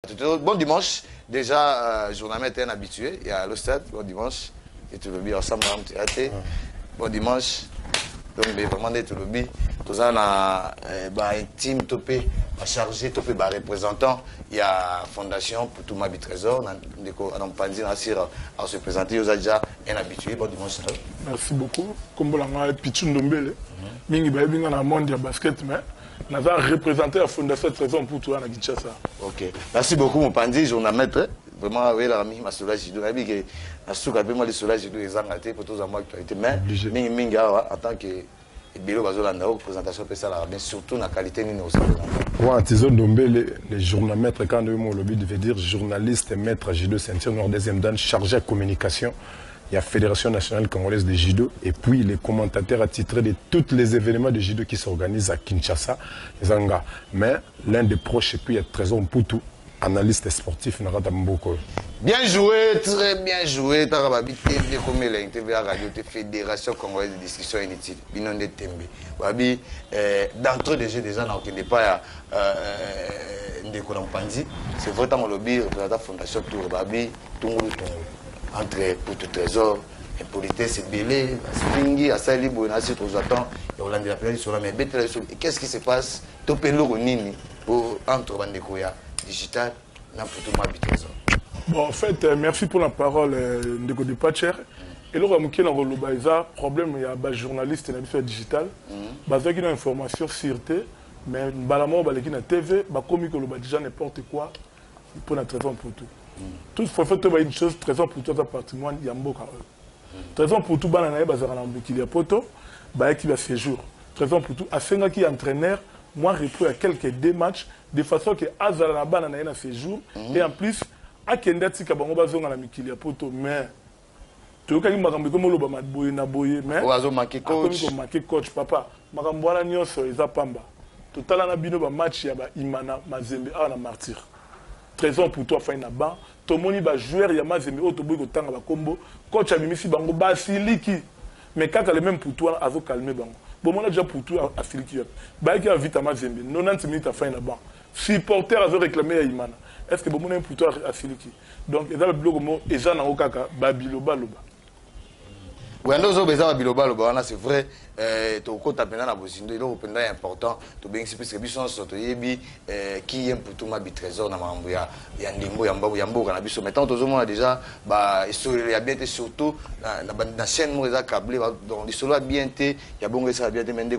Bon dimanche, déjà, journaliste est un habitué, il y a le stade, bon dimanche, et tout le bien ensemble, bon dimanche, donc vraiment tout le bien, tout ça, on a un team topé, chargé, topé, représentant, il y a Fondation pour tout ma trésor, on a pensé à se présenter, il y a déjà un habitué, bon dimanche. Merci beaucoup, comme vous l'avez dit, Pichun Dombele, mingi baby dans le monde du basket, mais nous avons représenté la Fondation de Trésor pour tout à Kinshasa. Ok. Merci beaucoup, mon pandi, journaliste. Vraiment, oui, la amie, ma soulage, je dois dire que la souka, moi, les soulages, je dois les engager pour tous les mois actualité. Mais, minga, en tant que Bilo Bazolanda, présentation, mais surtout la qualité de nos ouais, Tizo Dombele, les journalistes, quand le lobby devait dire journaliste et maître J2 ceinture noire deuxième dan, chargé de communication. Il y a la Fédération nationale congolaise de judo et puis les commentateurs attitrés de tous les événements de judo qui s'organisent à Kinshasa, Zanga. Mais l'un des proches, et puis il y a Trésor Mputu, analyste sportif, Narata Mboko. Bien joué, très bien joué. Tarababi TV, comme la TV Radio, Fédération congolaise de discussion inutile. Binonde Tembe. Babi, d'entre des jeux déjà, on ne pas c'est vraiment le lobby, représentant Fondation Tour Babi, Tungulu Tungulu. Entre pour tout trésor, et politesse, c'est belé, springy, à ça, libre, on a assez trop attend, et on l'a dit la première sur la mais qu'est-ce qui se passe? Topé l'eau nini pour entre Bandekoya digital, n'importe où ma trésor. Bon, en fait, merci pour la parole de Godepatcher. Et là, on a un problème, il y a un journaliste et un digital, il y a une information sûreté, mais balamon, il y a une TV, il y a déjà n'importe quoi pour notre trésor pour tout. Tout faut faire une chose très importante pour tout patrimoine il y a beaucoup très important pour tout banana bazara na mbiki ya poto ba qui va séjour très important pour tout afin qui entraîneur moi repris à quelques deux matchs de façon que azala na banana na séjour et en plus akenda tika bango bazonga na mikili ya poto mais tu vois makambo comme loba matboye na boye mais oazo marqué coach comme marqué coach papa makambo wana nyonso eza pamba totala na bino ba match ya ba Imana Mazembe na Martyr. Trésor pour toi, fin là-bas. Tout le monde va jouer, il y a Mazembe, autre bout de temps à combo. Coach a mis ici, bango, basiliki. Mais quand elle est même pour toi, elle va calmer bango. Bon, on a déjà pour toi à Siliki. Bah, qui a vite à Mazembe, 90 minutes à fin là-bas. Supporter a réclamé à Imana. Est-ce que bon, on a pour toi à Siliki? Donc, il y a le blog, et ça, n'a aucun cas, Babiloba, Loba. Oui, c'est vrai. Tu as maintenant c'est important. Tu bien que qui aime pour tout ma trésor dans ma il y a déjà il y a bien surtout la chaîne câblé donc il y a bien il y a bon ça bien mais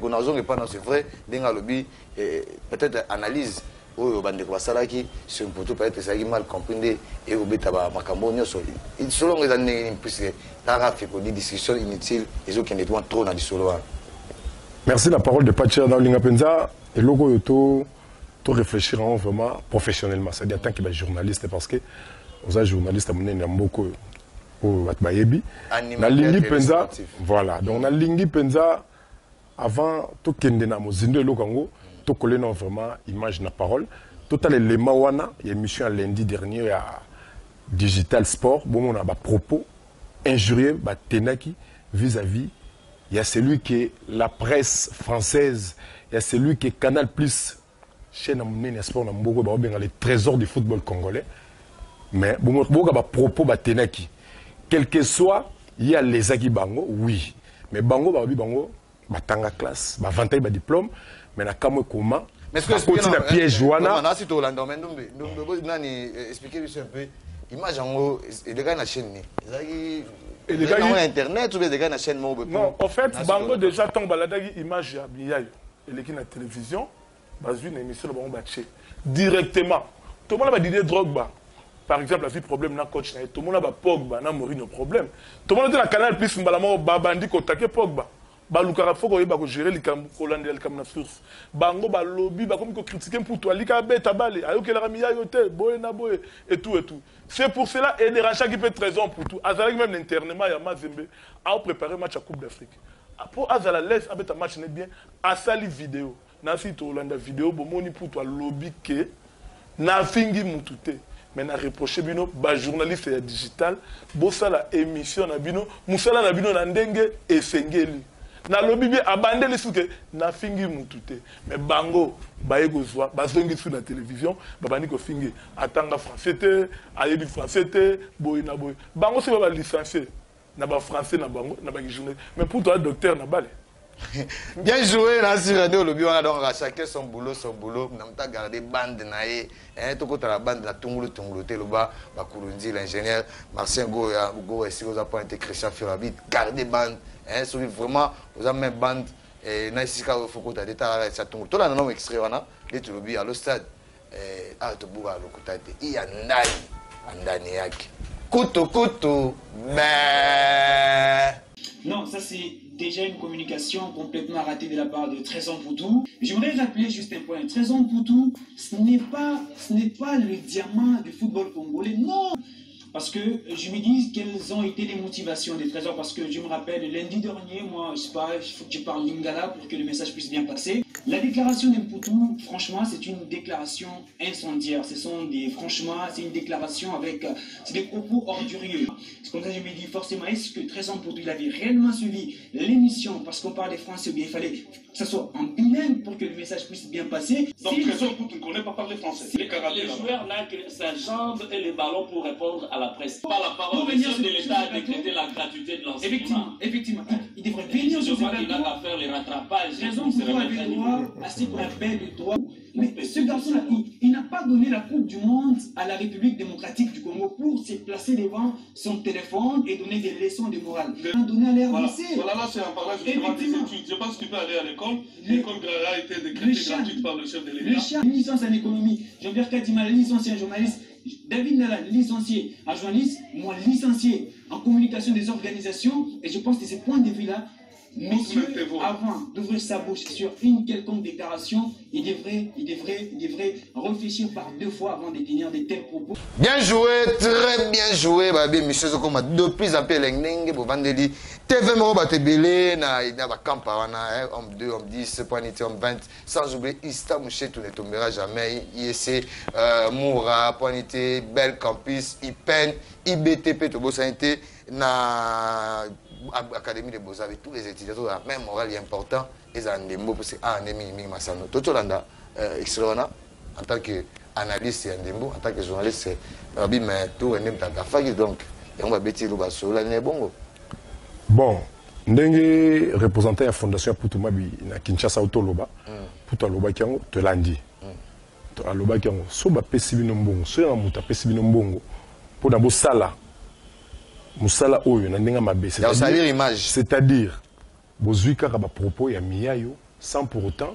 c'est vrai lobby peut-être analyse oyo bande ko basala ki sur poto peut être ça qui mal comprendre et au beta ba makambo nyoso selon les années puisque tara fait ko discussion inutile et autres qui ne doit trop dans solo. Merci la parole de Pacher dans Lingapenza et logo yoto to réfléchir vraiment professionnellement, c'est-à-dire tant qu'il est journaliste parce que vous êtes journaliste à mener Mboko au Batbayebi na Lingi Penza voilà donc na Lingi Penza avant to kende na mozindo lokango to coller non vraiment image na parole total élément wana il y a émission lundi dernier à Digital Sport bon on a ba propos injurieux ba tenaki vis-à-vis il y a celui qui est la presse française il y a celui qui est Canal Plus chaîne amné sport na mboko ba benga les trésors du football congolais mais bon ba propos ba tenaki quel que soit il y a les aki bango oui mais bango ba bango ba tanga classe ba vantaille ba diplôme mais na kamwe comment mais est-ce que continue à piège joana on a cité Orlando mais nani expliquer un peu image en et les gars na chaîne ni et les gars sur internet ou les gars na chaîne mobile non en fait bango déjà tant baladagi image ya biyayo et les qui na télévision bas une émission de bango batché directement tout le monde va dire Drogba par exemple la vie problème na coach na tout le monde va Pogba na Mourinho problème tout le monde dans la Canal Plus mbalamo babandi ko taquer Pogba balukara foko yeba ko gérer likam Hollande likam na source bango ba lobby ba comme ko critiquer pour toi lika beta bale ayoke la ramiya yote boye na boye et tout c'est pour cela et des rachats qui peut trésor pour tout azalaki même l'internement ya Mazembe a préparé match à Coupe d'Afrique pour azala laisse abeta match net bien a sali vidéo na site Hollande vidéo bomoni pour toi lobby que na fingi mutute mais na reproché bino ba journaliste ya digital bossa la émission na bino musala na bino na ndenge esengeli na lobby bien abandonné souke na fingi mutute mais bango baye kozwa bazongi sur la télévision babani ko fingi atanga français te ayebi français te boy na boy bango c'est ba licencié na ba français na bango na ba journée mais pour toi docteur na balé. Bien joué, là, sur Radio Lobby, on a donc chacun son boulot, n'a pas gardé bande, tout côté la bande, la Tungulu, Teloba, Bakurundi, l'ingénieur, Marcin Goya, Go, et si vous avez pas été Christian Firabi, gardez bande, vraiment, vous avez même bande, et Naïsika, il faut que tu aies des ça Tungulu. Tout le monde extrait, on a, les Lobby à l'ostade, à Toboura, l'Okutate, il y a Ndaniak. Kutu, mais. Non, ça c'est déjà une communication complètement ratée de la part de Trésor Poutou. J'aimerais rappeler juste un point. Trésor Poutou, ce n'est pas le diamant du football congolais, non. Parce que je me dis quelles ont été les motivations des Trésors. Parce que je me rappelle, lundi dernier, moi, je sais pas, il faut que je parle lingala pour que le message puisse bien passer. La déclaration d'Mpoutou, franchement, c'est une déclaration incendiaire. Franchement, c'est une déclaration avec des propos ordurieux. C'est comme ça que je me dis, forcément, est-ce que Trésor Mpoutou, il avait réellement suivi l'émission parce qu'on parlait français ou bien il fallait que ça soit en bilingue pour que le message puisse bien passer. Donc, Trésor Mpoutou ne connaît pas parler français. Les joueurs n'ont que sa jambe et les ballons pour répondre à la presse. Pas la parole de l'État a décrété la gratuité de l'enseignement. Effectivement. Il devrait venir sur ce plateau. Il n'a qu'à faire les rattrapages. Trésor Mpoutou avait le droit à ce qu'on appelle le droit. Mais ce garçon-là, il n'a pas donné la Coupe du Monde à la République démocratique du Congo pour se placer devant son téléphone et donner des leçons de morale. Il a donné à l'RDC. Voilà, là c'est un parage justement des études. Je pense que tu peux aller à l'école. L'école a été décrétée gratuite par le chef de l'État. Le chien, licence en économie. Jean-Pierre Kadima, licencié en journaliste. David Nala, licencié en journaliste. Moi, licencié en communication des organisations. Et je pense que ce point de vue-là, messieurs, avant d'ouvrir sa bouche sur une quelconque déclaration, il devrait réfléchir par deux fois avant de tenir de tels propos. Bien joué, très bien joué, babi, monsieur Zokoma. De plus en plus, l'engning, pour vendredi, TV Moro, Tebele, na Campana, homme 2, homme 10, Poinité, homme 20, sans oublier Ista Mouché, tout ne tombera jamais. IEC, Moura, Poinité, Bel Campus, IPEN, IBTP, Tobo Santé, na Académie de Beaux-Arts, avec tous les étudiants, même moral est important, ils ont des mots pour ces années, Massano. Tout le monde, en tant qu'analyste, en tant que journaliste, mais tout le monde, donc, on va bêtir le basso, là, bon. Bon, ndenge représentant la fondation Poutouma na Kinshasa Autoloba, Poutouma Kiango, te landi. Aloba Kiango, so ba pesi bino mbongo, so ya muta pesi bino mbongo, pour na sala. Musala oyo na ndenge mabe, c'est-à-dire bozui kaka ba propos ya miyayo sans pour autant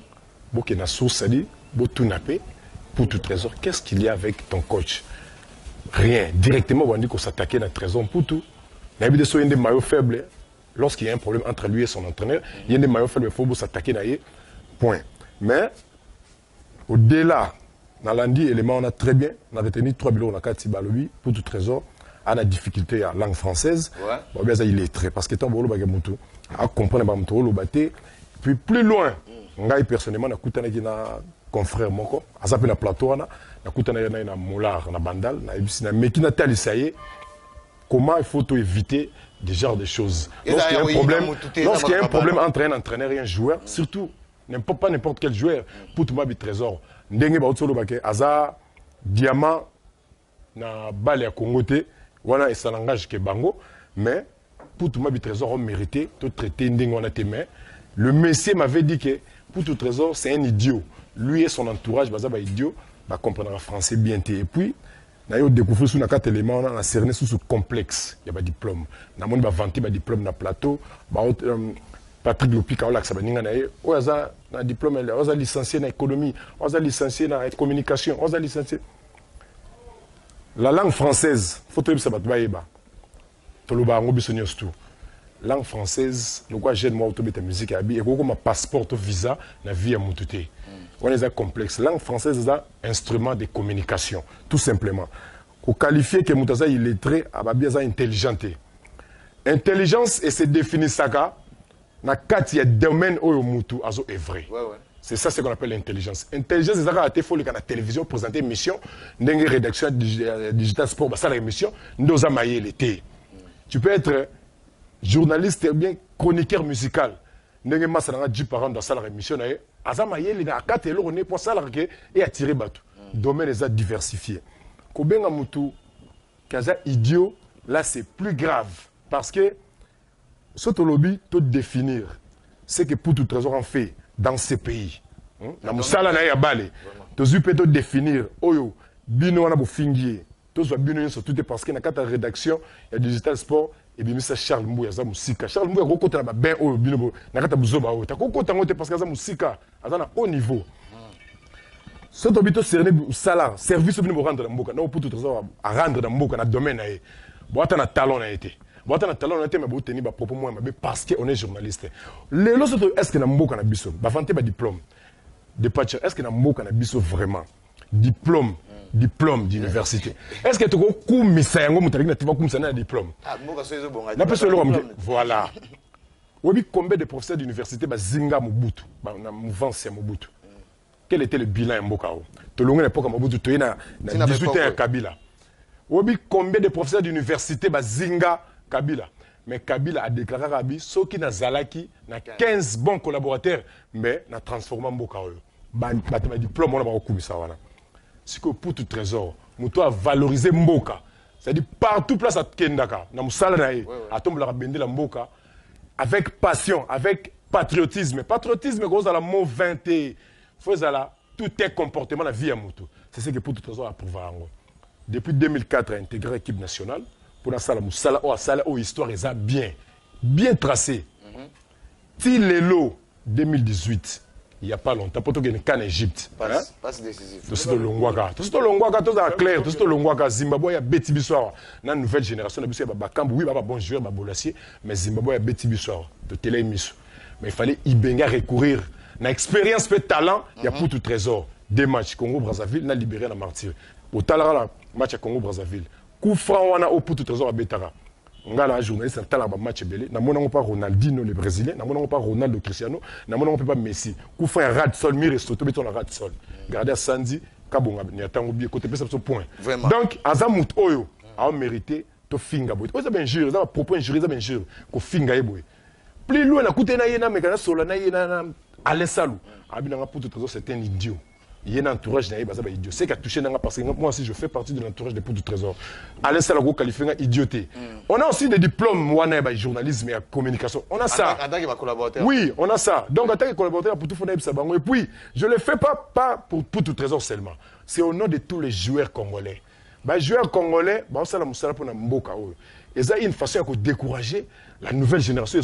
boke na source dit botunape pour tout Trésor. Qu'est-ce qu'il y a avec ton coach? Rien. Directement on dit qu'on s'attaquait à Trésor Poutou. Na bi de so yende maillot faible lorsqu'il y a un problème entre lui et son entraîneur, il y a des maillots faibles, il faut s'attaquer à eux. Point. Mais au-delà dans l'andi élément on a très bien, on a retenu 3 bilans na kati balobi pour tout Trésor. À la difficulté à la langue française, bon, bien ça il est très parce que tant que tu à comprendre le baté, puis plus loin, moi personnellement, j'ai un confrère mon co, à s'appeler la plateau, j'ai un molar, na bandal, mais qui n'a pas essayé comment il faut éviter des genres de choses. Lorsqu'il y a un problème entre un entraîneur et un joueur, surtout pas n'importe quel joueur, pour tout le Trésor, ndenge ba otsolo baké, aza diamant na balle à Congoté. Voilà, et ça n'engage que Bango, mais pour tout le Trésor, on méritait de traiter mais le monsieur m'avait dit que pour tout Trésor, c'est un idiot. Lui et son entourage, bah, idiot, bah, comprendre le français bien. Et puis, on a découvert sur 4 éléments, on a cerné sous ce complexe. Il y a un diplôme. On a vanté un diplôme dans le plateau. Patrick Lopika, on a un diplôme, on a licencié en économie, on a licencié en communication, on a licencié. La langue française, il faut que ça la langue française, nous quoi j'aime moi autobé ta musique et comme passeport visa na vie à moutouté. On est complexe. La langue française est un instrument de communication, tout simplement. Pour qualifier que moutaza il est très intelligente. Intelligence et c'est défini ça na quatre il y a domaine où moutou azo est vrai. C'est ça ce qu'on appelle l'intelligence. Intelligence, c'est ça qu'il faut que la télévision présente une émission, une rédaction digital sport, ça l'émission, nous avons l'été. Tu peux être journaliste ou bien chroniqueur musical. ndenge masa na 10 par an dans la émission na ye azama yeli na 4 eloko ne pour ça et attirer bateau domaine les a diversifié kobenga mutu kaza idiot là c'est plus grave parce que ce lobby tout définir ce que pour tout trésor en fait dans ces pays na musala na ya balé to zupe to définir oyo bino wana bo fingier to zo bino nso tout parce que na kata rédaction ya digital sport et bien ça Charles Mbouya za musika Charles Mbouya kokota na ben oyo bino na kata buzoba oyo ta kokota ngote parce que za musika azana haut niveau ce to bito cerner sala service bino rendre na mboka na pour tout trésor à rendre na mboka na domaine na ye boata na talent na été boata na talent na été mais bo tenir ba propos moi mais parce que on est journaliste les loso est-ce que na mboka na biso ba vanter ba diplôme de patcher est-ce que na mboka na biso vraiment diplôme d'université est-ce que tu ko kumisa yango mutaliki na tiva kumisa na diplôme mboka so ezo bonga na peso lo voilà obi combien de professeurs d'université ba zinga Mobutu na mouvance ya Mobutu quel était le bilan ya mboka o to longa na époque Mobutu to na 18 ans Kabila obi combien de professeurs d'université ba zinga Kabila mais Kabila a déclaré Rabi soki na zalaki na 15 bons collaborateurs mais na transformé mboka o ba diplôme on a ba kumisa wana c'est que pour tout trésor muto a valoriser mboka c'est-à-dire partout place à kendaka na musala na ye atombola ka bende la mboka avec passion avec patriotisme comme ça la mot 20 faut ça tout est comportement la vie à muto c'est ce que pour tout trésor a prouvé depuis 2004 a intégré l'équipe nationale pour la sala musala o sala o histoire est bien tracée ti lelo 2018 il n'y a pas longtemps, pour qu'il y ait un Égypte. Passe décisif. Tout ce Longwaka, tout est clair, tout ce Longwaka, Zimbabwe, il y a Betty Bissor. Dans la nouvelle génération, il y a Bakambu, oui, il y a bon joueur, Bolassier, mais Zimbabwe, il y a Betty Bissor, de Télé Miss. Mais il fallait Ibenga recourir. Dans l'expérience, peu de talent, il y a pour tout trésor. Des matchs, Congo-Brazzaville, il a libéré la martyr. Au talent, match à Congo-Brazzaville. Coup franc, on a au pour tout trésor à Betara. On a un journaliste qui a un match belé. Nous n'avons pas Ronaldinho, le Brésilien. Nous n'avons pas Ronaldo Cristiano. Nous n'avons pas Messi. Nous avons un rat de sol, Miresto, tout le rat de sol. Regardez Sandy, Kabonga, il y a un côté de point. Donc, Azamout Oyo a mérité de finga. Vous avez un jure, vous avez un propos injurieux, vous avez un jure. Vous finga. Plus loin, on a écouté Naïna, mais quand on a solana, Alain Salou. C'est un idiot. Il y a un entourage idiot. C'est qui a touché parce que moi aussi je fais partie de l'entourage des pots du trésor. Alain Salago qualifié idioté. On a aussi des diplômes moi journalisme et communication. On a ça. En tant que collaborateur. Oui, on a ça. Donc en tant que collaborateur pour tout faire Sabango et puis je le fais pas pour tout trésor seulement. C'est au nom de tous les joueurs congolais. Les joueurs congolais, ça la musala pour na mboka. Et ça une façon de décourager la nouvelle génération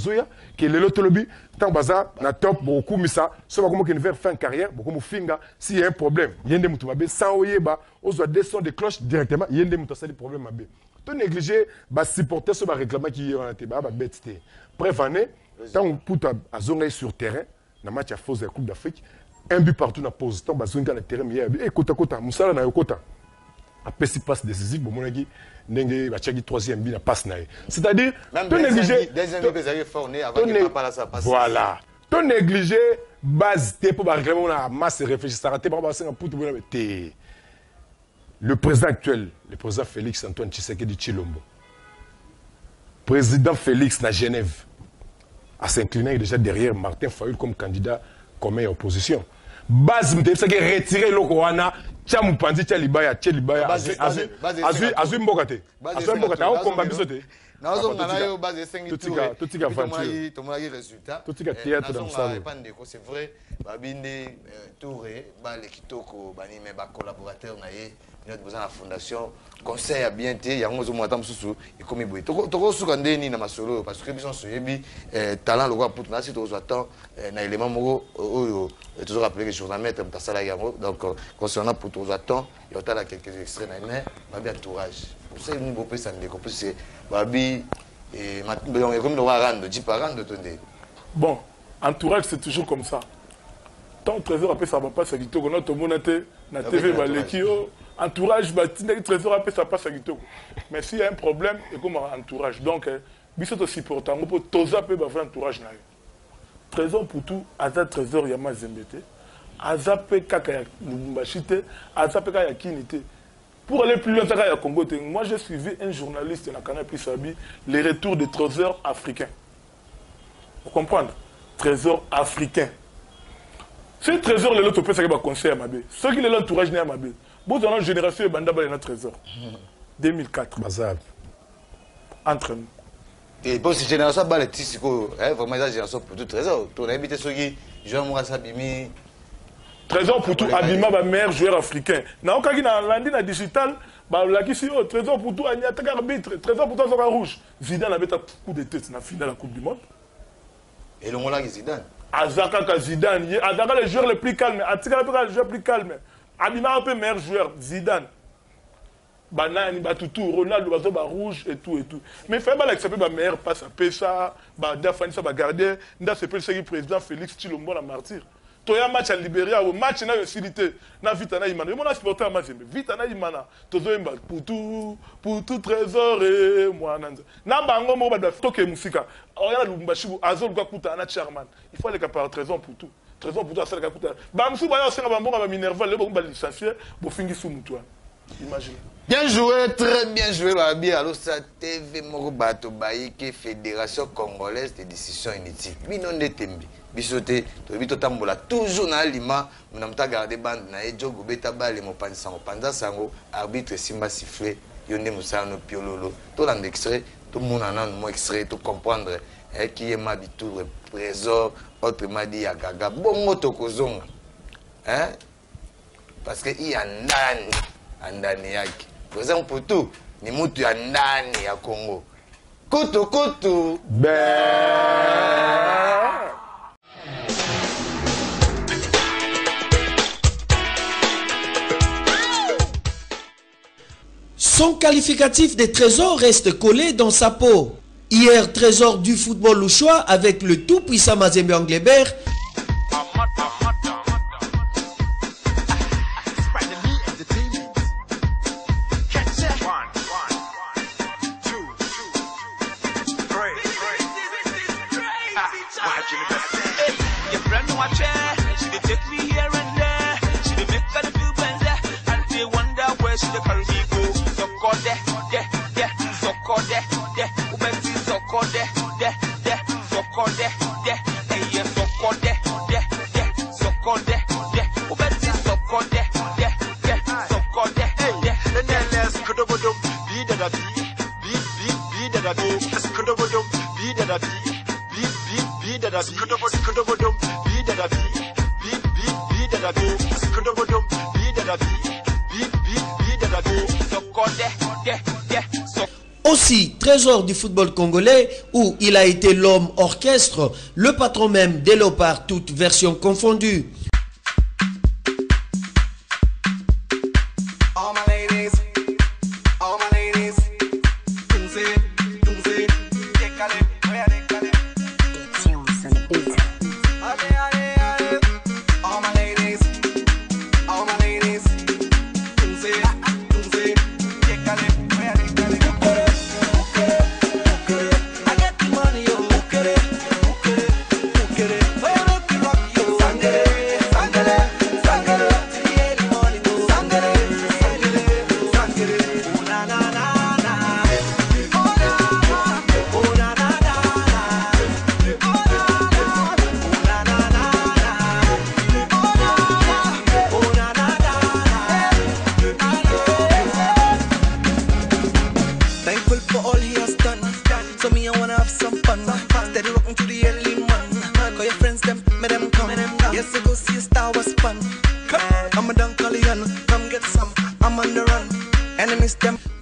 qui est le lotolobi tant baza na top beaucoup mais ça soit comme qui veut faire carrière beaucoup finga s'il y a un problème yende mutu mabe sans oyeba on doit descendre des cloches directement yende mutu ça des problèmes mabe to négliger ba supporter ce ba réclamer qui est en té ba bête té bref année tant pour azonga sur terrain na match à Fos de la Coupe d'Afrique un but partout na pause tant bazonga na terrain mais et kota musala na yokota après si passe décisif bon mon gars n'engé va checker troisième but na passe na c'est-à-dire to négliger voilà to négliger base té pour réclamer on a masse réfléchir ça raté par bassin pour tout le président actuel le président Félix Antoine Tshisekedi Tshilombo président Félix na Genève à s'incliner déjà derrière Martin Fayulu comme candidat commun opposition base m'te ça qui retirer lokoana Tchamu Panzi Tchalibaya Azui Mbokate Azui Mbokate au combat bisote nazo ngana yo base 5 totika aventure tomola résultat totika théâtre dans ça c'est vrai babinde touré ba le kitoko bani mais ba collaborateur na ye notre besoin la fondation conseil a bien été yango zo mwata mususu ikomi boye toko suka ndeni na masolo parce que biso soyebi talent le roi pour na si to attend na élément moko oyo toujours rappeler que journaliste mtasala yango donc concernant pour tous attend il y a quelques extraits na mais babi entourage pour ça ni beau ça ne comprend c'est babi et maintenant comme le roi rendre 10 par an de tonner bon entourage c'est toujours comme ça tant trésor après ça va pas ça kitoko notre monate na TV balekio entourage batina trésor après ça passe à kitoko mais s'il y a un problème et comme entourage donc biso to supporter ngo po toza pe ba vrai entourage na yo trésor pour tout aza trésor ya mazembete aza pe kaka ya Lubumbashi aza pe kaka ya Kinité pour aller plus loin à Congo moi j'ai suivi un journaliste na Canal Plus Sabi les retours des trésors africains vous comprenez trésor africain. Ce trésor, les autres peut faire un conseil à Mabé. Ceux qui l'entourage n'est à Mabé. Bon, dans notre génération, il y a un trésor. 2004. Bazar. Entre nous. Et pour cette génération, les tissus, vraiment, la génération pour tout trésor. Tu as invité ceux qui jouent à Sabimi. Trésor pour tout, Abima, ma meilleur joueur africain. Dans le cas où on a digital, trésor pour tout, il y a un arbitre. Trésor pour tout, il y a un rouge. Zidane a mis un coup de tête dans la finale de la Coupe du Monde. Et le moment-là, Zidane. Azaka Zidane. Azaka le joueur le plus calme. Atika le joueur le plus calme. Abima un peu meilleur joueur. Zidane. Banani, Batutu, Ronaldo, Bazoba rouge et tout et tout. Mais il faut pas accepter ma meilleure passe à Pesa, Dafani, ça va garder. Nda c'est le président Félix Tshilombo la martyr. Toya match à Libéria, au match na facilité, na vitana imana. Moi na supporter match vitana imana. Tozo imba pour tout trésor et moi nanza. Na bango mo ba toke musika. Oyana Lubumbashi azol kwa kuta na chairman. Il faut aller par trésor pour tout. Trésor pour tout ça ka kuta. Ba msu ba yo senga ba mbonga ba Minerva le ba licencié bo fingi sou mutwa. Imagine. Bien joué, très bien joué, Babi. Alors, ça TV Morobato Baïke, Fédération Congolaise des décisions inutiles. Binon de Tembi. Bisoté, Tobito Tambola, toujours dans l'Alima, on a gardé bande, na Edjo Gobeta Bale, Mopan Sango, Panza Sango, arbitre Simba Sifflé, Yonde Moussano Piololo. Tout l'extrait, tout le monde en a un extrait, tout comprendre qui est ma bitou, trésor, autrement dit Yagaga. Bon mot Tokozonga. Hein? Parce qu'il y a un ndani yake. Par exemple pour tout, ni mutu ya ndani ya Congo. Kutu kutu. Son qualificatif des trésors reste collé dans sa peau. Hier, trésor du football louchois avec le tout-puissant Mazembe Anglebert. Aussi, trésor du football congolais, où il a été l'homme orchestre, le patron même des Léopards, toutes versions confondues.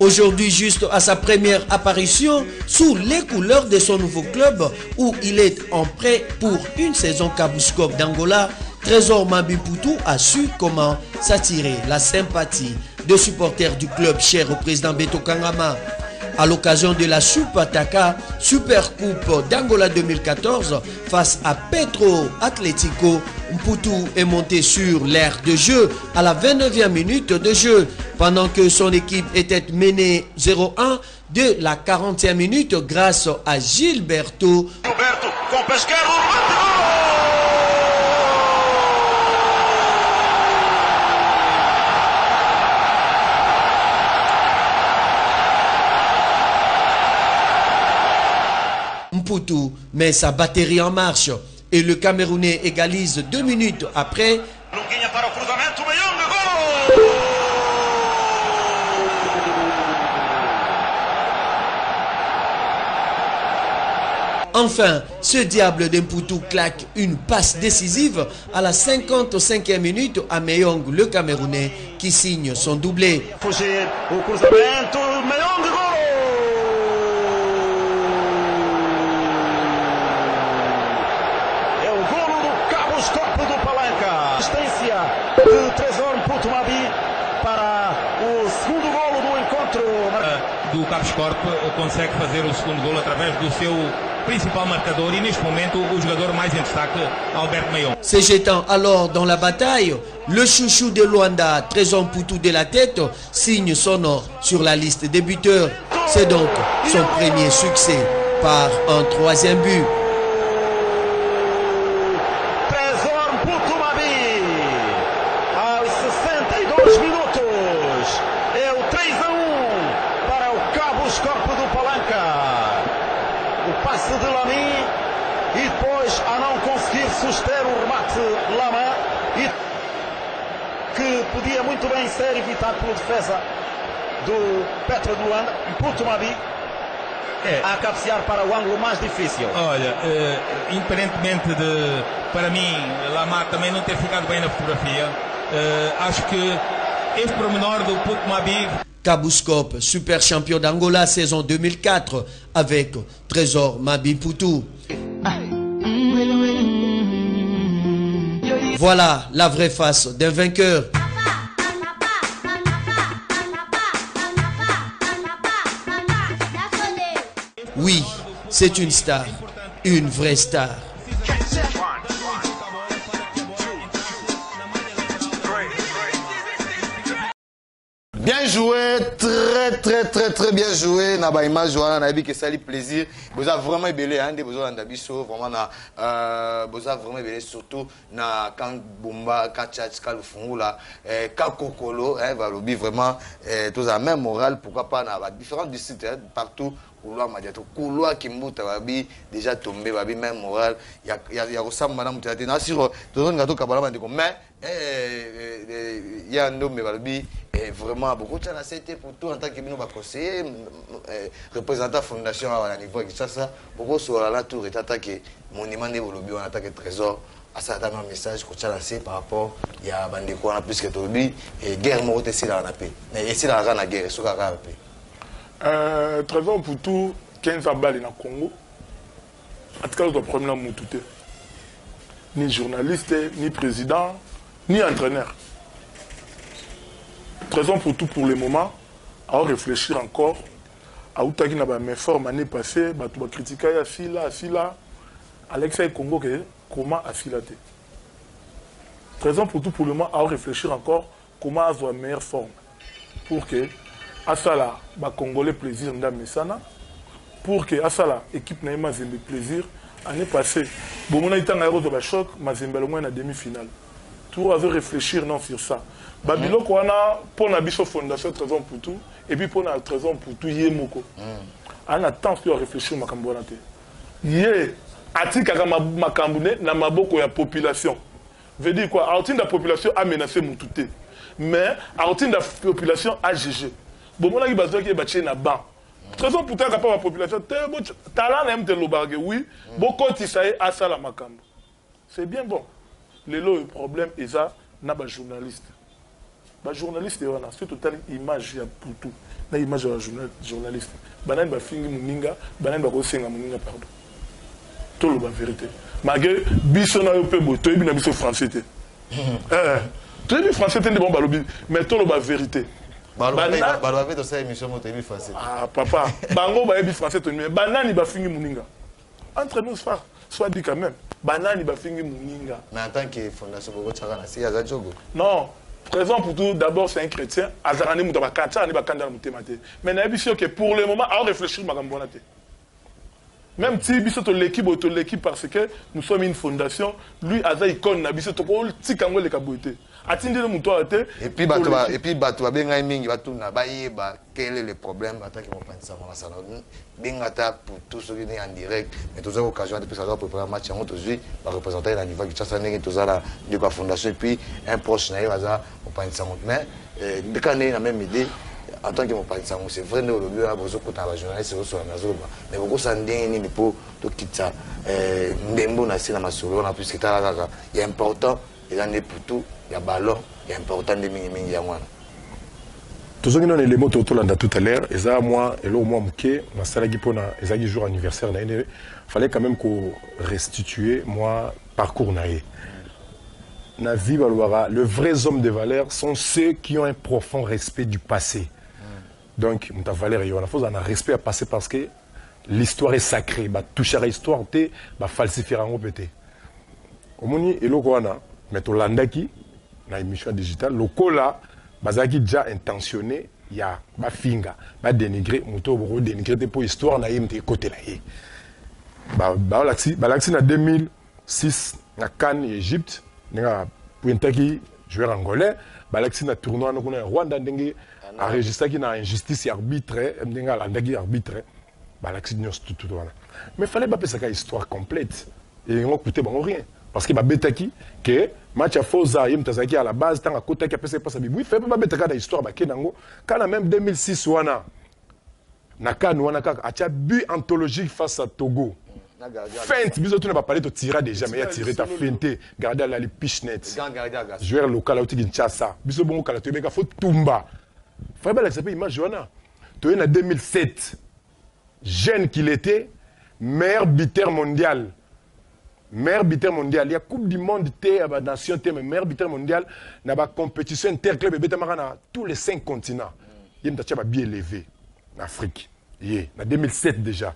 Aujourd'hui, juste à sa première apparition, sous les couleurs de son nouveau club, où il est en prêt pour une saison Kabuskop d'Angola, Trésor Mabimputu a su comment s'attirer la sympathie des supporters du club cher au président Beto Kangama. À l'occasion de la Supataka Super Coupe d'Angola 2014 face à Petro Atlético, Mputu est monté sur l'aire de jeu à la 29e minute de jeu, pendant que son équipe était menée 0-1 de la 40e minute grâce à Gilberto. Mputu met sa batterie en marche. et le Camerounais égalise 2 minutes après. Enfin, ce diable d'Mpoutou claque une passe décisive à la 55e minute à Meyong, le Camerounais, qui signe son doublé. Do Cabos Corp consegue fazer o segundo golo através do seu principal marcador e neste momento o jogador mais em destaque, Albert Meillon. Se jetant alors dans la bataille, le chouchou de Luanda, Trésor Mpoutou de la tête, signe son or sur la liste des buteurs. C'est donc son premier succès par un 3e but. De Lamy e depois a não conseguir suster o remate de Lama que podia muito bem ser evitado pela defesa do Petro de Luanda. Mpoutou Mabi a cabecear para o ângulo mais difícil. Olha, independentemente de, para mim, Lama também não ter ficado bem na fotografia, acho que este pormenor do Mpoutou Mabi. Kabouskop, super champion d'Angola saison 2004 avec Trésor Mabi Mpoutou. Voilà la vraie face d'un vainqueur. Oui, c'est une star, une vraie star. Bien joué, très bien joué. Naba image joué, nabi que ça lui plaisir. Vous avez vraiment ébélé, hein, des besoins d'abisso, vraiment na, vous avez vraiment ébélé surtout na quand Bomba, quand Tchatch, quand le fond là, quand Kokolo, hein, Valobi vraiment, tous la même morale, pourquoi pas na différents districts partout. Couloir Madiato, couloir Kimbuta Babi, déjà tombé, Babi, même morale. Il y a ressemble madame Tchatch. Non, sur tout le monde Kabbalah m'a dit mais il y a un homme Babi. Et vraiment, beaucoup de choses été pour tout en tant que nous conseiller, représentant fondation à niveau de ça, beaucoup sur la tour est attaqué, monument de Bolobi, on attaque Trésor, à ça un message que tu as lancé par rapport, il y a bandé quoi plus que Tobi, et guerre morte ici dans la paix. Mais ici dans la guerre, sur la paix. Trésor pour tout, 15 balles dans le Congo, en tout cas, le premier Moutouté. Ni journaliste, ni président, ni entraîneur. Trésor pour tout pour le moment, à réfléchir encore, à où tu as mes formes l'année passée, tu vas critiquer à Fila, Alexa et Congo, comment à Filaté. Trésor pour tout pour le moment, à réfléchir encore, comment avoir une meilleure forme. Pour que, à ça là, Congolais plaisir, pour que, à ça là, l'équipe n'a pas de plaisir, l'année passée, bon, on a été en aéro de choc, mais c'est au moins en demi-finale. Tout à réfléchir non sur ça. Babylon qu'on a pour la fondation Trésor pour tout et puis pour la Trésor pour tout yemoko. On a tant à réfléchir ma cambonate. Yé atika ma cambone na maboko ya population. Veut dire quoi? Artine la population a menacé Moutouté. Mais artine la population a jugé. Bon mon qui bazo qui baché na ban. Trésor pour tout la population talent même de lobargue oui. Beaucoup tisaye a ça la makambo. C'est bien bon. Le problème est ça na ba journaliste. Les journalistes, c'est total image pour tout. La image de journaliste. Banan ba fingi muninga, banan ba kosenga muninga pardon. Tout le vérité. Malgré biso na yo pebo, to bi na biso français té. To bi français té bon balobi, mais tout le vérité. Balobi to ça émission mo té bi français. Ah papa, bango ba bi français to mais banani ba fingi muninga. Entre nous frères, soit dit quand même. Banani ba fingi muninga. Mais en tant que fondation Bogo Tchakana, c'est Yaza Djogo. Non. Trésor pour tout, d'abord c'est un chrétien. Azarani Moutaba Kata, n'est pas candidat Moutemate. Mais n'a sûr que pour le moment, à réfléchir ma gambonate. Même si biso to l'équipe parce que nous sommes une fondation, lui Aza icône na biso to ko ti kango le kaboité. atindi le muto ate et puis bato benga mingi bato na bayeba quel est le problème attaque mon pensa mon salon bengata pour tout ce qui est en direct mais tous occasions de préparer préparer match en aujourd'hui va représenter la niveau qui ça n'est que tous la de la fondation et puis un proche na baza mon pensa mais de quand on a même idée en tant que mon pensa c'est vrai nous le mieux à besoin pour la journaliste sur la maison mais beaucoup ça ndenge ni pour tout quitter ndembo na sina masolo na puisque ta il est important il en est pour tout il y a ballon il est important de mingi ya mwana tous ceux qui ont les mots tout à l'heure et ça moi et là moi muké ma salagi pona ezaki jour anniversaire na fallait quand même qu'on restituer moi parcours naé na vie balwara le vrai homme de valeur sont ceux qui ont un profond respect du passé donc muta valeur yo na faut un respect à passer parce que l'histoire est sacrée ba toucher à l'histoire te ba falsifier en pété omoni eloko wana mais to landaki na émission digitale lokola bazaki déjà intentionné ya ba finga ba dénigrer muto boko dénigrer pour histoire na yimte côté la yé ba laxi na 2006 na Cannes Égypte nga pointaki joueur angolais ba laxi na tournoi na Rwanda ndenge enregistré qui na injustice arbitre ndenge landaki arbitre ba laxi nyos tout wana mais fallait pas penser une histoire complète et on coûtait bon rien parce que ba betaki que match à Foza yim tazaki à la base tant à côté qui a passé pas ça oui fait pas betaka da histoire ba kenango quand même 2006 wana na kan wana ka a but anthologique face à Togo feinte biso tu ne pas parler de tirer déjà mais il a tiré ta feinte garder la pichnet joueur local au Kinshasa biso bongo kala to beka faut tumba faut pas l'accepter image wana to en 2007 jeune qu'il était meilleur buteur mondial. Meilleur buteur mondial, il y a Coupe du Monde, il y a Nation, mais meilleur buteur mondial, il y a compétition interclub, il y a tous les 5 continents. Il y a un bien élevé en Afrique. En 2007 déjà.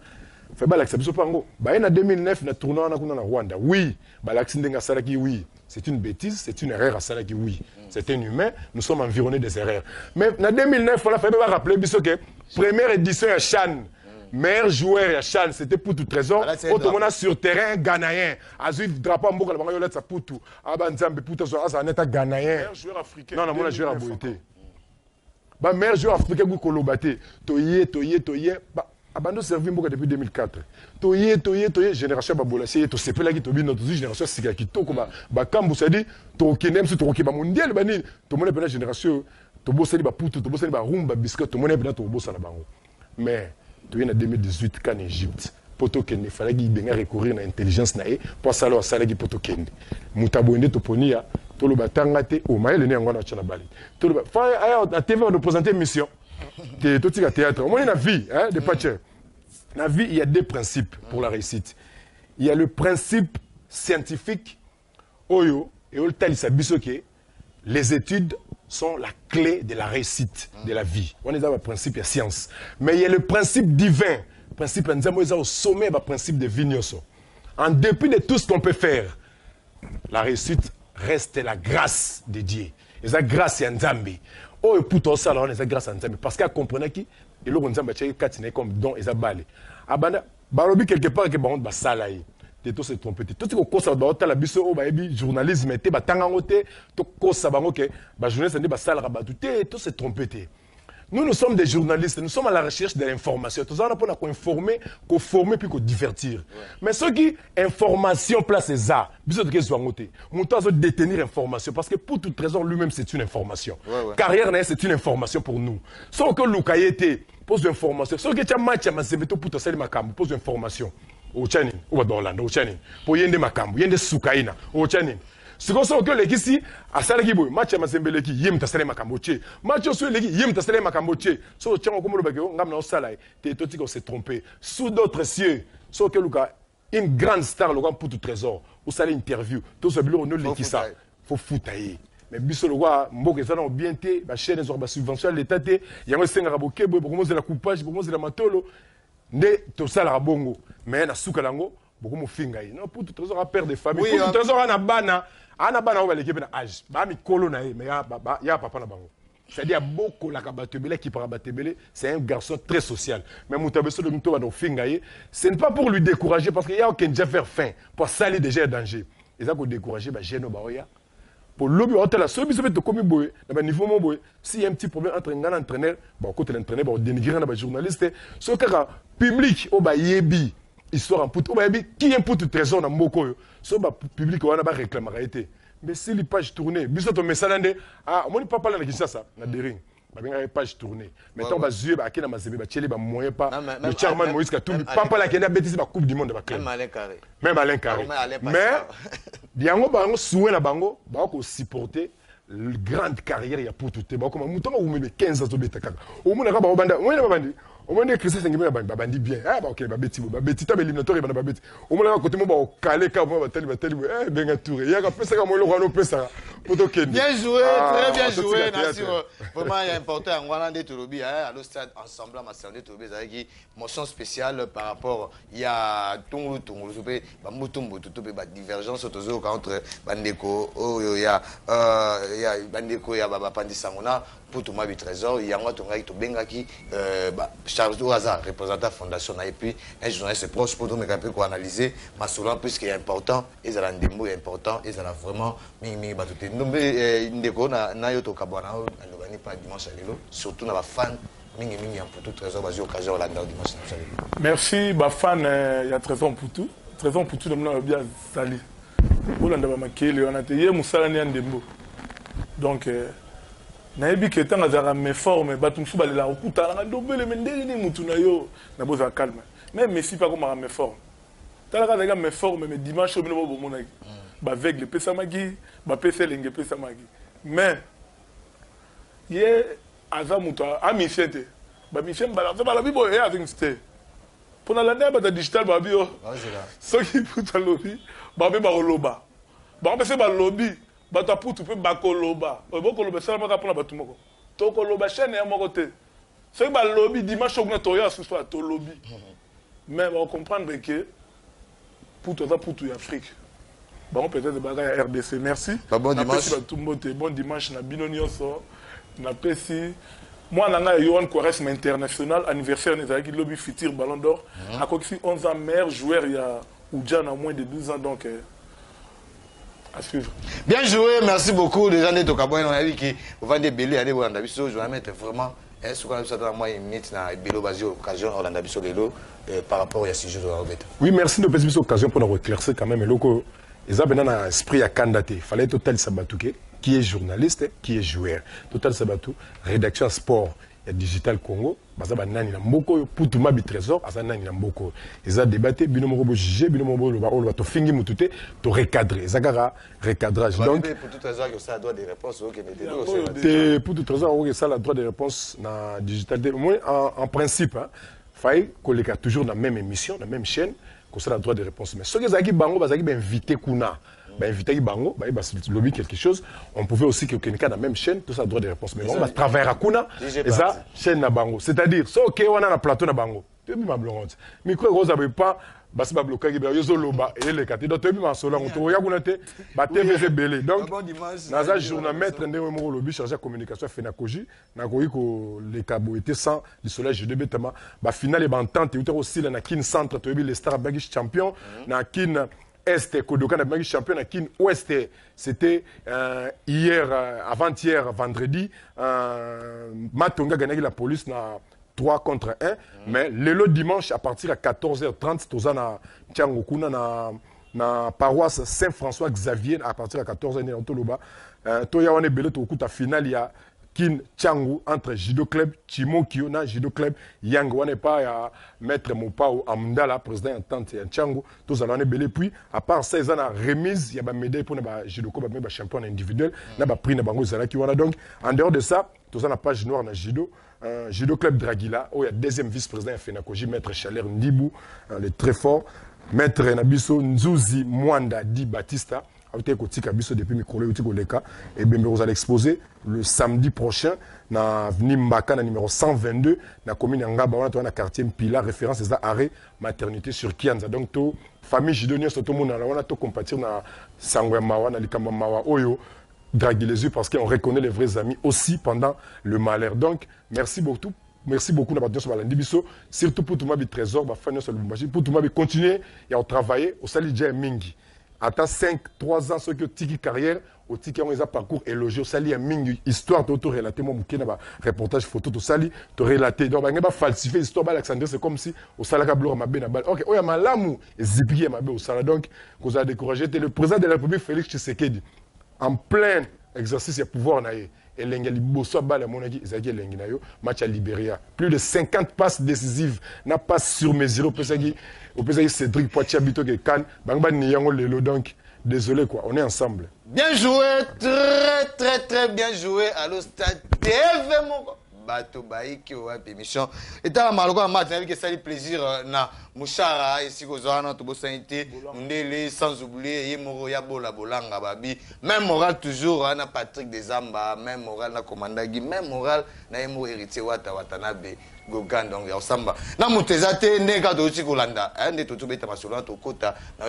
Il faut l'accepter. En 2009, il y a un tournoi en Rwanda. Oui, oui. C'est une bêtise, c'est une erreur à Salaki, oui. C'est un humain, nous sommes environnés des erreurs. Mais en 2009, il faut rappeler que première édition à Chan. Meilleur joueur à Chan, c'était Poutou Trésor. Autrement, sur terrain, Ghanéen. Azul, drapeau, Mboka, la banque, c'est Poutou. Abanzambe, Poutou, c'est un état Ghanéen. Meilleur joueur africain. Non, non, joueur à Boïté. Meilleur joueur africain, vous Kolobaté. Toye. Abando servi Mboka depuis 2004. Toye, génération Babolassi, to sepela qui tobi notre génération Sikakito, comme Bakambu, ça dit, Tokenem, c'est Tokiba mondial, Bani, tout le monde est la génération, Tobosali, Poutou, Tobosali, Rumba, Biscuit, tout le monde est là, Tobosala Bango. Mais, en 2018 en Égypte poto kende fallait qu'il recourir à l'intelligence naé pour salo sala qui poto kende mutabonde to ponia to lo batanga te o maele ne ngwana chana bali to lo fa à TV on présenter mission te to tika théâtre on na vie hein de patcher na vie il y a deux principes pour la réussite il y a le principe scientifique oyo et o talisa bisoke les études sont la clé de la réussite de la vie. On est dans le principe de la science. Mais il y a le principe divin. Le principe au sommet du principe de Vignoso. En dépit de tout ce qu'on peut faire, la réussite reste la grâce de Dieu. Et la grâce est Nzambe. Oh, et pour ça, on est grâce à Nzambe. Parce qu'à comprendre qui, et là, Nzambe a comme don et ça balé. Abana, barobi quelque part que baron ba salaï. Tout se tromper. Tout ce qu'on ça ba la biso o ba ebi journalisme te ba tanga ngote to ko sa bango ke ba journaliste ne ba sala ba tout se tromper. Nous sommes des journalistes, nous sommes à la recherche de l'information. Tout ça on a pour informer, qu'on former puis qu'on divertir. Mais ceux qui information place ça, biso de kezo ngote. Monta zo détenir information parce que pour tout trésor lui-même c'est une information. Carrière c'est une information pour nous. Sans que Lukayete pose l'information. Sans que tu match à Mazebeto pour te salir makam pose l'information. Ochanin, ou Dolanda, Ochanin, pour yende makambo, yende sukaina, Ochanin. Ce qu'on sait que les ici, à Salagibo, match à Mazembeleki, yem tasale makamboche, match sur les yem tasale makamboche, so tchango comme le bagio, ngamna salai, te toti qu'on s'est trompé, sous d'autres cieux, so que Luka, une grande star, le grand pour tout trésor, ou salé interview, tout ce bureau, nous l'équipe ça, faut foutailler. Mais biso le roi, mboke ça non bien té, ba chaîne les orba subvention l'état té, yango senga raboke, bo commencer la coupage, bo commencer la matolo. Nde to sala bongo mais na suka lango beaucoup mo finga non pour tout trésor à père de famille oui, pour tout trésor ana bana on va l'équipe na âge ba mi kolo na mais ya papa na bango c'est-à-dire beaucoup la kabatebele qui para batebele c'est un garçon très social mais mutabeso de muto ba finga ce n'est pas pour lui décourager parce qu'il y a aucun déjà faire fin pour salir déjà danger et ça ko décourager ba geno ba oya pour lobby hôtel la seule biso comme boy na niveau mo boy s'il y a un petit problème entre un entraîneur bon côté l'entraîneur bon dénigrer na journaliste ce que public au ba yebi histoire en put au ba yebi qui un put trésor na mboko yo so ba public wana ba réclamer été mais si les pages tournées biso to mesalande ah mon papa la Kinshasa na dering ba benga page tournée maintenant ba zué ba kina mazebe ba tcheli ba moyen pas le chairman Moïse Katumbi papa la kena bêtise ba coupe du monde ba club même Alain Carré mais biango bango soué na bango ba ko supporter grande carrière ya pour tout ba comme mutonga ou même 15 ans obeta kaka o mona ka ba banda o mona bandi o mona Christophe Sengime ba bandi bien ah ba ok ba beti ta éliminatoire ba beti o mona ka côté mo ba o calé ka ba teli benga touré ya ka pesa ka mo lo rano pesa poto ken bien joué très bien joué Nassir vraiment il est important en Rwanda de Tolobi à le stade ensemble ma stade de Tolobi ça qui motion spéciale par rapport il y a Tongulu Tongulu ba mutumbu tout ba divergence entre bandeko il y a bandeko ya baba pandisangona pour tout ma trésor il y a moi tonga to bengaki Charles Ouaza représentant fondation et puis un journaliste proche pour tout me capter quoi analyser ma souvent puisqu'il est important et ça rendez-vous important et ça a vraiment mingi batuté ndombe ndeko na yo to kabwana ndobani pas dimanche lelo surtout na ba fan mingi pour tout trésor basé occasion la dimanche lelo merci ba fan il y a trésor pour tout de bien sali olanda ba makele on a tayé musala ni ndembo donc nayebi ke tanga za me forme batumsu balela okuta na dobele mendeli ni mutu na yo na boza calme même Messi pas comme me forme tala ka me forme mais dimanche bino bo mona ba avec le pesa magi ba pesa lenge pesa magi mais ye aza mutu a michete ba michete ba la bibo e avec c'était pour la lande ba digital ba bio so ki puta lobby ba be ba loba ba pesa ba lobby bato putu pe bakoloba bokoloba sala maka pona bato moko to koloba chaîne ya moko te c'est ba lobby dimanche on to ya ce to lobby mais on comprendre que putu za putu ya Afrique bon peut-être ba ya RDC merci bon dimanche bon dimanche na bino nyonso na pesi moi nanga Yohan Quaresma international anniversaire nezaki lobby futur ballon d'or a coxi 11 ans meilleur joueur il y a Oudjan à moins de 12 ans donc à suivre. Bien joué, merci beaucoup. Les gens de Tokaboy, on a vu que vous vendez Belé, allez voir Landabiso. Je vais mettre vraiment ce qu'on a vu ça dans moi une minute dans Belé basé occasion au Landabiso Lelo par rapport à ce jeu de Robert. Oui, merci de cette occasion pour nous éclaircir quand même. Ils ont un esprit à candidater. Il fallait Total Sabatouké, qui est journaliste, qui est joueur. Total Sabatou, rédaction sport. Il y a Digital Congo, bazaba nani na mboko pour tout ma trésor, asa nani na mboko. Ils ont débatté, bino moko jugé, bino moko lo to fingi mutute, to recadrer. Zakara recadrage. Donc pour tout trésor que ça a droit de réponse au pour tout trésor que ça a droit de réponse na Digital. Moi en principe, hein, faille qu'on toujours dans la même émission, dans la même chaîne, que ça a droit de réponse. Mais ceux qui zaki bango bazaki ben invité kuna. Inviter Bango, lobby quelque chose, on pouvait aussi que quelqu'un dans la même chaîne, tout ça droit de réponse. Mais on va travailler à Kuna, et ça, chaîne na Bango. C'est-à-dire, ça, ok, on a un plateau na Bango. Tu es ma blonde. Mais quoi, vous n'avez pas, parce que bloqué, il y a loba et les quatre. Donc, tu es ma sola, on te regarde, TVC belé. Donc, dans un journal maître, on a lobby chargé de communication, fait na koji, na koji que les cabos étaient sans le soleil, je devais tellement. Final et bantante, et aussi, la kin centre, tu as vu les stars bagish champion, na kin. Est Kodokan a champion à Kin Ouest. C'était hier, avant-hier, vendredi. Matonga gagne la police na 3 contre 1. Mais le dimanche, à partir de 14h30, tous na Tiangokuna na paroisse Saint-François Xavier à partir de 14h en Toloba. Toya wane belé to kuta final ya Kin Tchangu entre Judo Club, Chimo Kiona, Judo Club, Yang, on n'est pas à Maître Mopao Amdala, président entente Tchangu, tous allons belé. Puis, à part 16 ans, la remise, il y a une médaille pour le Judo Club, un champion individuel, il y a un prix de Bango Zalaki. Donc, en dehors de ça, tous allons la page noire dans Judo. Judo Club Dragila, où il y a deuxième vice-président Fenakoji, Maître Chaler Ndibou, le très fort, Maître Nabiso Nzuzi Mwanda Di Batista. Depuis Mikolo et bien vous allez exposer le samedi prochain na Nimbaka na numéro 122 na commune Ngaba on a quartier Mpila référence c'est arrêt maternité sur Kianza donc to famille Jidonio surtout mon on a to compatir na Sangwe Mawa na Likamba Mawa Oyo draguer les yeux parce qu'on reconnaît les vrais amis aussi pendant le malheur donc merci beaucoup. Merci beaucoup d'avoir sur Balandi Bisso, surtout pour tout le trésor, pour tout le continuer et à travailler au Salidja Mingi. Attends 5-3 ans, ceux qui ont tiki carrière, au tiki ont un parcours élogieux, sali a mingi histoire de relater moi mouké na reportage photo to sali to relater donc ba falsifier histoire ba Alexandre c'est comme si au salaka bloc ma na bal. OK, oya malamu zipier ma au sala donc vous a découragé le président de la République Félix Tshisekedi en plein exercice de pouvoir naé et l'engeli bosso bal monaki ezaki lengi na yo match à Libéria plus de 50 passes décisives n'a pas sur mesure au pesagi Cédric Poitier Bito ke kan bangba ni yango lelo donc désolé quoi, on est ensemble. Bien joué, très bien joué à l'Ostade TV mon bateau baïki ouais émission. Et t'as malgré un match avec ça plaisir na Mouchara ici kozana to bosanité ndele sans oublier Yemoro ya bola bolanga babi même moral toujours na Patrick Desamba même moral na Komandagi même moral na Yemoro héritier Watanabe Gogan donc ya samba na mutezate nega dochi kolanda ande to tubeta masolo to kota na